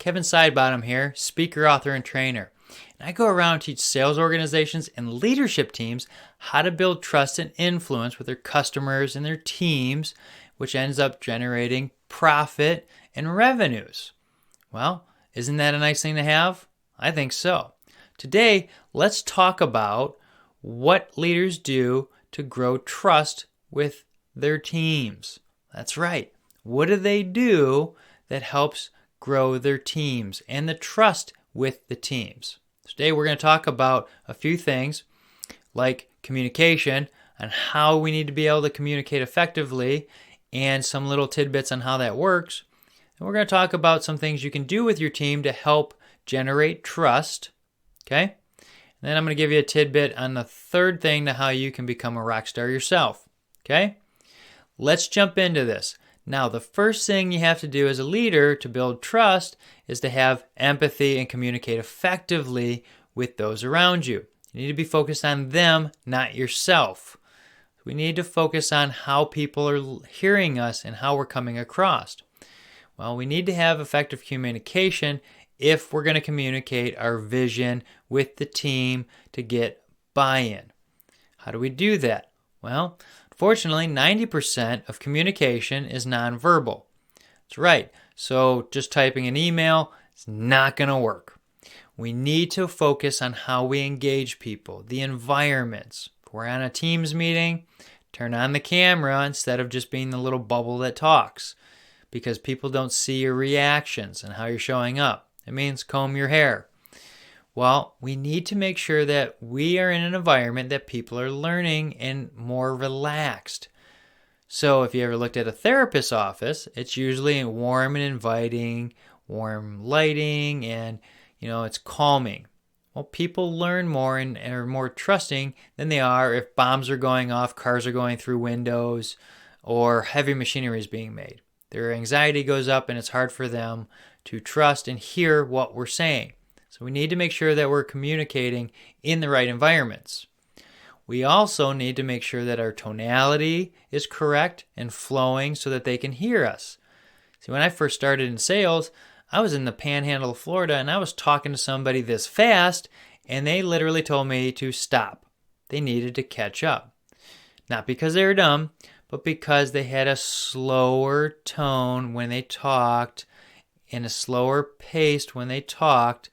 Kevin Sidebottom here, speaker, author, and trainer. And I go around and teach sales organizations and leadership teams how to build trust and influence with their customers and their teams, which ends up generating profit and revenues. Well, isn't that a nice thing to have? I think so. Today, let's talk about what leaders do to grow trust with their teams. That's right. What do they do that helps grow their teams and the trust with the teams? Today we're going to talk about a few things like communication and how we need to be able to communicate effectively and some little tidbits on how that works. And we're going to talk about some things you can do with your team to help generate trust. Okay? And then I'm going to give you a tidbit on the third thing to how you can become a rock star yourself. Okay? Let's jump into this. Now, the first thing you have to do as a leader to build trust is to have empathy and communicate effectively with those around you. You need to be focused on them, not yourself. We need to focus on how people are hearing us and how we're coming across. Well, we need to have effective communication if we're going to communicate our vision with the team to get buy-in. How do we do that? Well, fortunately, 90% of communication is nonverbal. That's right. So just typing an email is not going to work. We need to focus on how we engage people, the environments. If we're on a Teams meeting, turn on the camera instead of just being the little bubble that talks, because people don't see your reactions and how you're showing up. It means comb your hair. Well, we need to make sure that we are in an environment that people are learning and more relaxed. So if you ever looked at a therapist's office, it's usually warm and inviting, warm lighting, and it's calming. Well, people learn more and are more trusting than they are if bombs are going off, cars are going through windows, or heavy machinery is being made. Their anxiety goes up and it's hard for them to trust and hear what we're saying. So we need to make sure that we're communicating in the right environments. We also need to make sure that our tonality is correct and flowing so that they can hear us. See, when I first started in sales, I was in the panhandle of Florida and I was talking to somebody this fast and they literally told me to stop. They needed to catch up. Not because they were dumb, but because they had a slower tone when they talked and a slower pace when they talked.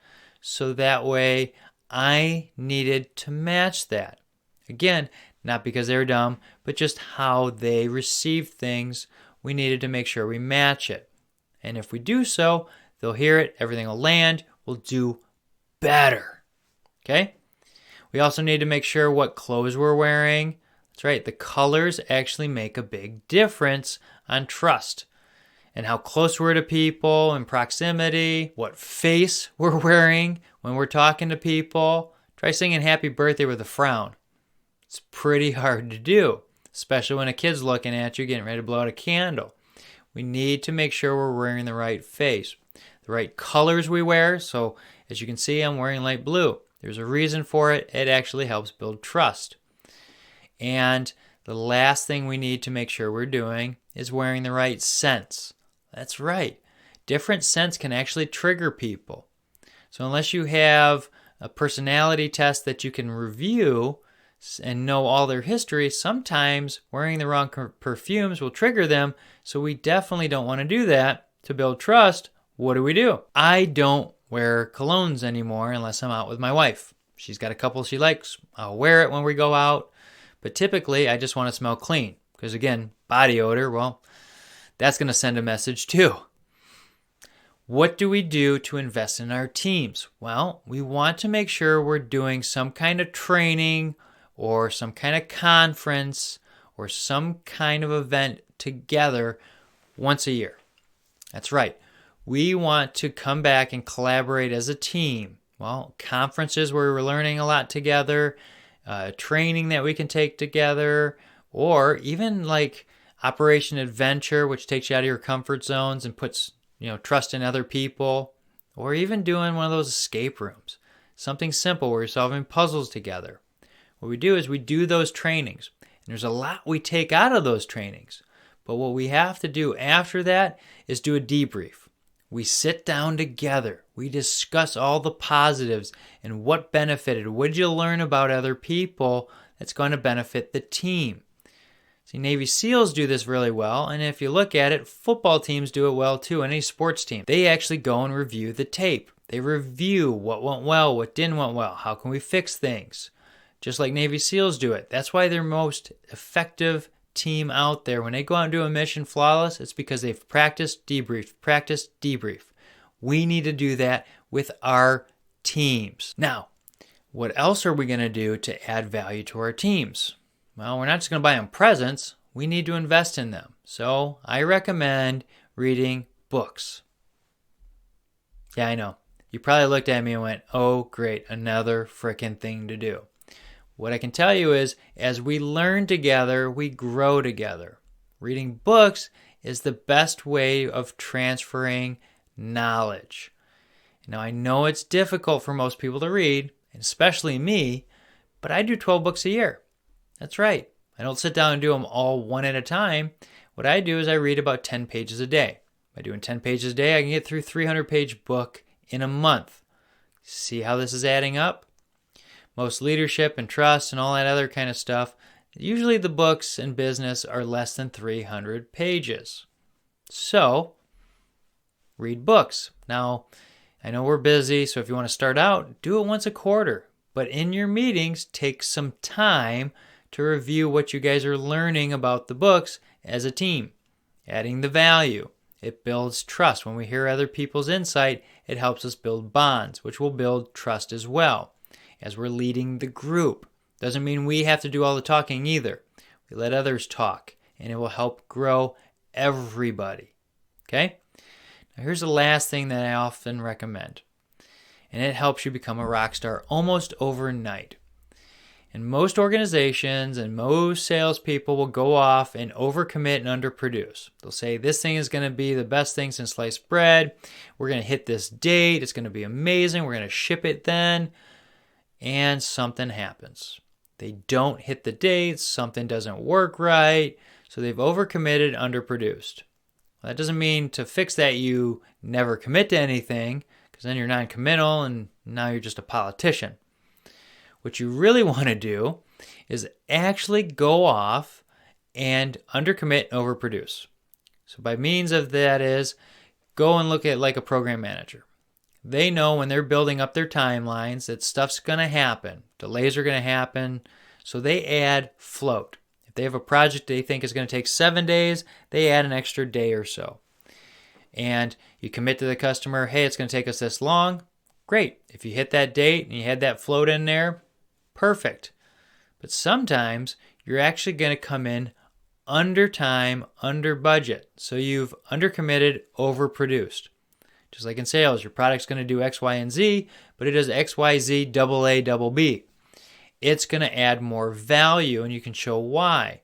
So that way I needed to match that. Again, not because they were dumb, but just how they received things. We needed to make sure we match it. And if we do so, they'll hear it, everything will land, we'll do better. Okay? We also need to make sure what clothes we're wearing. That's right, the colors actually make a big difference on trust. And how close we're to people and proximity, what face we're wearing when we're talking to people. Try singing happy birthday with a frown. It's pretty hard to do, especially when a kid's looking at you getting ready to blow out a candle. We need to make sure we're wearing the right face, the right colors we wear. So as you can see, I'm wearing light blue. There's a reason for it. It actually helps build trust. And the last thing we need to make sure we're doing is wearing the right scents. That's right. Different scents can actually trigger people. So unless you have a personality test that you can review and know all their history, sometimes wearing the wrong perfumes will trigger them. So we definitely don't want to do that. To build trust, what do? I don't wear colognes anymore unless I'm out with my wife. She's got a couple she likes. I'll wear it when we go out. But typically, I just want to smell clean. Because again, body odor, well, that's going to send a message too. What do we do to invest in our teams? Well, we want to make sure we're doing some kind of training or some kind of conference or some kind of event together once a year. That's right. We want to come back and collaborate as a team. Well, conferences where we're learning a lot together, training that we can take together, or even like Operation Adventure, which takes you out of your comfort zones and puts trust in other people, or even doing one of those escape rooms. Something simple where you're solving puzzles together. What we do is we do those trainings. And there's a lot we take out of those trainings. But what we have to do after that is do a debrief. We sit down together. We discuss all the positives and what benefited. What did you learn about other people that's going to benefit the team? See, Navy SEALs do this really well, and if you look at it, football teams do it well too, any sports team. They actually go and review the tape. They review what went well, what didn't went well, how can we fix things, just like Navy SEALs do it. That's why they're most effective team out there. When they go out and do a mission flawless, it's because they've practiced, debrief. We need to do that with our teams. Now, what else are we going to do to add value to our teams? Well, we're not just going to buy them presents. We need to invest in them. So I recommend reading books. Yeah, I know. You probably looked at me and went, oh, great, another frickin' thing to do. What I can tell you is, as we learn together, we grow together. Reading books is the best way of transferring knowledge. Now, I know it's difficult for most people to read, especially me, but I do 12 books a year. That's right. I don't sit down and do them all one at a time. What I do is I read about 10 pages a day. By doing 10 pages a day, I can get through a 300-page book in a month. See how this is adding up? Most leadership and trust and all that other kind of stuff, usually the books in business are less than 300 pages. So, read books. Now, I know we're busy, so if you want to start out, do it once a quarter. But in your meetings, take some time to review what you guys are learning about the books as a team, adding the value. It builds trust. When we hear other people's insight, it helps us build bonds, which will build trust as well. As we're leading the group, doesn't mean we have to do all the talking either. We let others talk, and it will help grow everybody. Okay? Now here's the last thing that I often recommend, and it helps you become a rock star almost overnight. And most organizations and most salespeople will go off and overcommit and underproduce. They'll say, this thing is going to be the best thing since sliced bread. We're going to hit this date. It's going to be amazing. We're going to ship it then. And something happens. They don't hit the dates. Something doesn't work right. So they've overcommitted, underproduced. Well, that doesn't mean to fix that you never commit to anything, because then you're non-committal and now you're just a politician. What you really want to do is actually go off and undercommit and overproduce. So by means of that is, go and look at like a program manager. They know when they're building up their timelines that stuff's going to happen. Delays are going to happen. So they add float. If they have a project they think is going to take 7 days, they add an extra day or so. And you commit to the customer, hey, it's going to take us this long. Great. If you hit that date and you had that float in there, perfect. But sometimes you're actually going to come in under time, under budget. So you've undercommitted, overproduced. Just like in sales, your product's going to do X, Y, and Z, but it does X, Y, Z, double A, double B. It's going to add more value, and you can show why.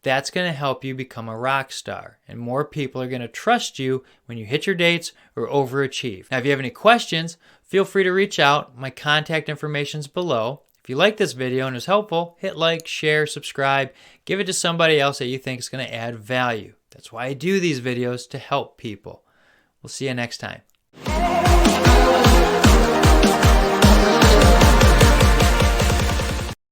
That's going to help you become a rock star, and more people are going to trust you when you hit your dates or overachieve. Now, if you have any questions, feel free to reach out. My contact information is below. If you like this video and it was helpful, hit like, share, subscribe, give it to somebody else that you think is going to add value. That's why I do these videos, to help people. We'll see you next time.